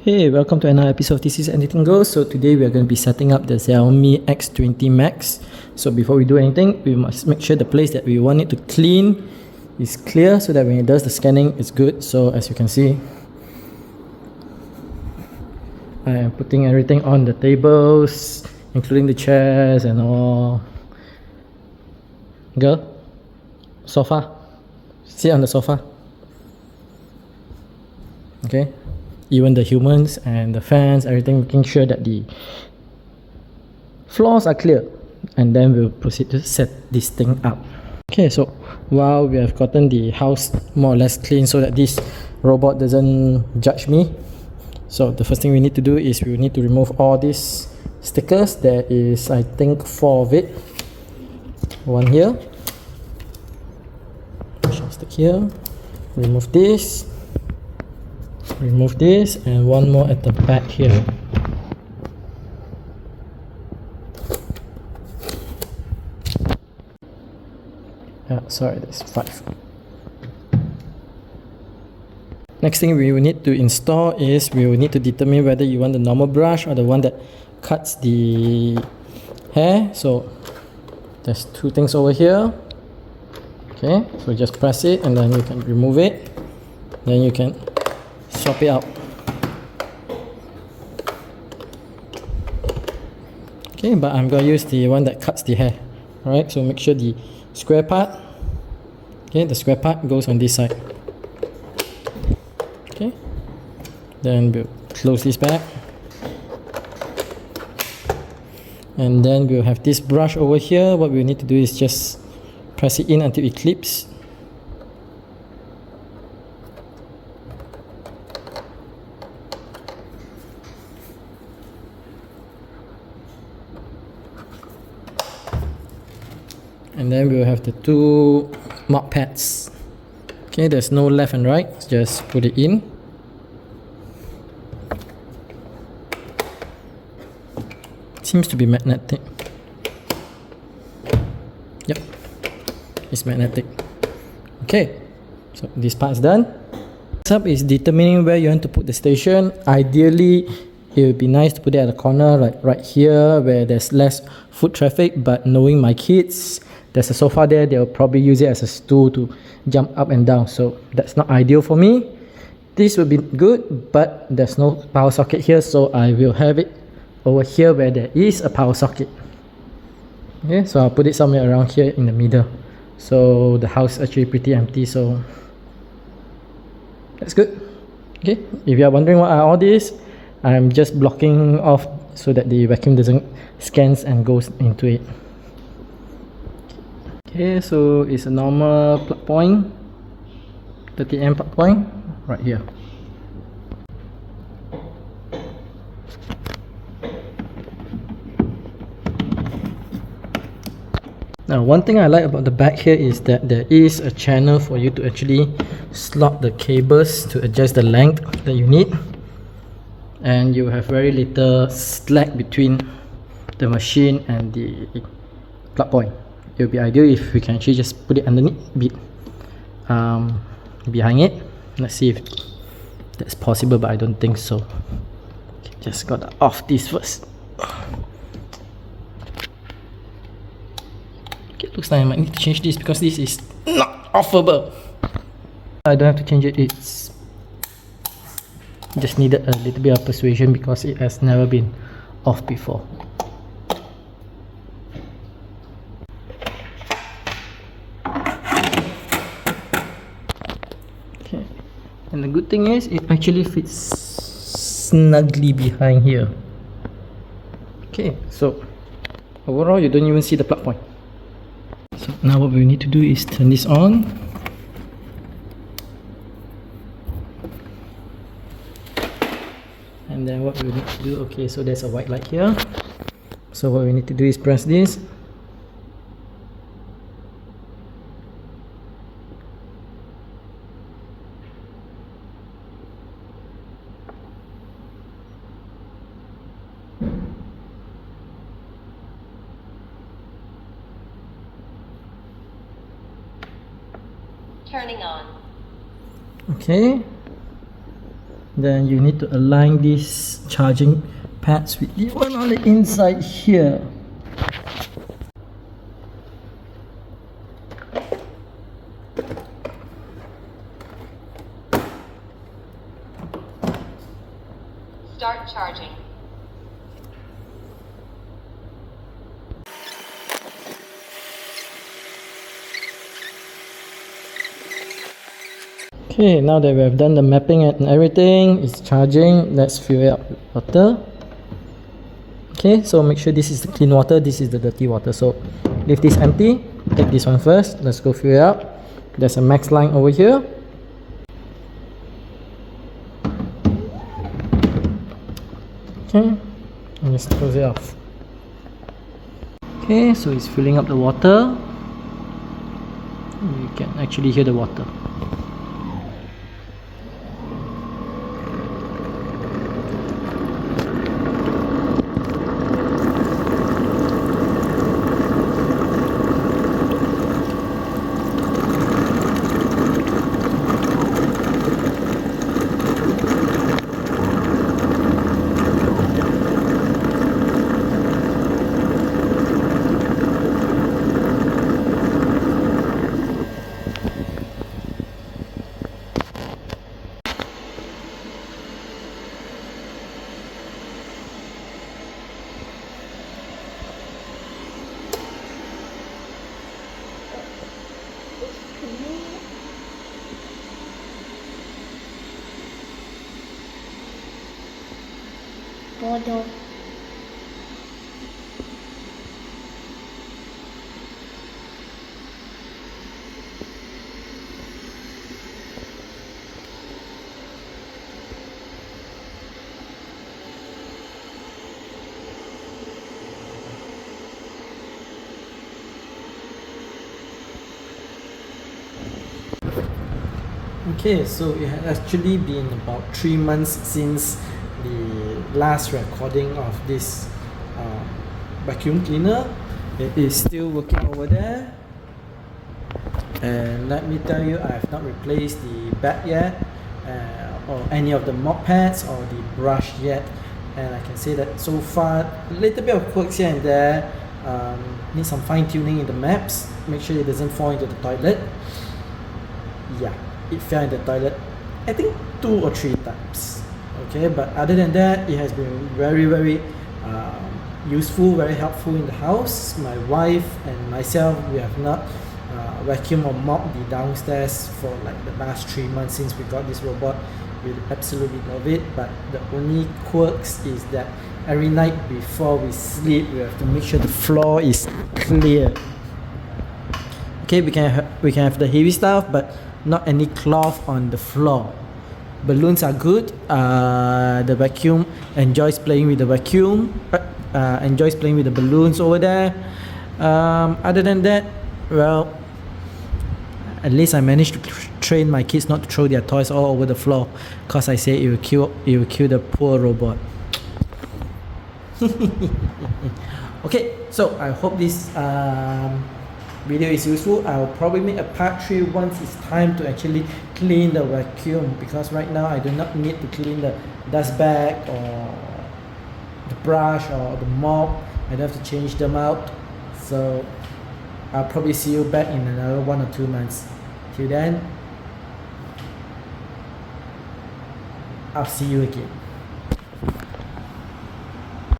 Hey, welcome to another episode of This Is Anything Goes. So today we are going to be setting up the Xiaomi X20 Max. So before we do anything, we must make sure the place that we want it to clean is clear so that when it does the scanning, it's good. So as you can see, I am putting everything on the tables, including the chairs and all. Girl, sofa, sit on the sofa. Okay. Even the humans and the fans, everything, making sure that the floors are clear, and then we'll proceed to set this thing up. Okay, so while we have gotten the house more or less clean so that this robot doesn't judge me, so the first thing we need to do is we need to remove all these stickers. There is, I think, 4 of it. One here, stick here, remove this, and one more at the back here. Sorry, that's 5. Next thing we will need to install is we will need to determine whether you want the normal brush or the one that cuts the hair. So there's 2 things over here. Okay, so just press it and then you can remove it. Then you can swap it out. Okay, but I'm going to use the one that cuts the hair. Alright, so make sure the square part, okay, the square part goes on this side. Okay, then we'll close this back. And then we'll have this brush over here. What we need to do is just press it in until it clips. And then we'll have the 2 mop pads. Okay, there's no left and right, just put it in. Seems to be magnetic. Yep, it's magnetic. Okay, so this part is done. Next up is determining where you want to put the station. Ideally, it would be nice to put it at the corner, like right here where there's less foot traffic, but knowing my kids, there's a sofa there, they'll probably use it as a stool to jump up and down, so that's not ideal for me. This would be good, but there's no power socket here, so I will have it over here where there is a power socket. Okay, so I'll put it somewhere around here in the middle. So the house is actually pretty empty, so that's good. Okay, if you are wondering what are all these, I'm just blocking off so that the vacuum doesn't scans and goes into it. Okay, so it's a normal plug point, 30 amp plug point right here. Now, one thing I like about the back here is that there is a channel for you to actually slot the cables to adjust the length that you need, and you have very little slack between the machine and the plug point. It would be ideal if we can actually just put it underneath, behind it. Let's see if that's possible, but I don't think so. Okay, just gotta off this first. Okay, looks like I might need to change this because this is not offable. I don't have to change it, it's just needed a little bit of persuasion because it has never been off before. And the good thing is, it actually fits snugly behind here. Okay, so overall you don't even see the plug point. So now what we need to do is turn this on. And then what we need to do, okay, so there's a white light here. So what we need to do is press this. Turning on. Okay, then you need to align these charging pads with the one on the inside here. Start charging. Okay, now that we have done the mapping and everything, it's charging. Let's fill it up with water. Okay, so make sure this is the clean water, this is the dirty water. So leave this empty, take this one first. Let's go fill it up. There's a max line over here. Okay, and just close it off. Okay, so it's filling up the water. You can actually hear the water. Bodoh. Okay, so it has actually been about 3 months since the last recording of this vacuum cleaner. It is still working over there, and let me tell you, I have not replaced the bed yet, or any of the mop pads or the brush yet, and I can say that so far a little bit of quirks here and there. Need some fine tuning in the maps, make sure it doesn't fall into the toilet. Yeah, it fell in the toilet I think 2 or 3 times. Okay, but other than that, it has been very useful, very helpful in the house. My wife and myself, we have not vacuumed or mopped the downstairs for like the last 3 months since we got this robot. We absolutely love it, but the only quirks is that every night before we sleep, we have to make sure the floor is clear. Okay, we can have the heavy stuff, but not any cloth on the floor. Balloons are good. The vacuum enjoys playing with the vacuum, enjoys playing with the balloons over there. Other than that, well, at least I managed to train my kids not to throw their toys all over the floor, cause I say it will kill the poor robot. Okay, so I hope this video is useful. I'll probably make a part 3 once it's time to actually clean the vacuum, because right now I do not need to clean the dust bag or the brush or the mop. I don't have to change them out, so I'll probably see you back in another 1 or 2 months. Till then, I'll see you again.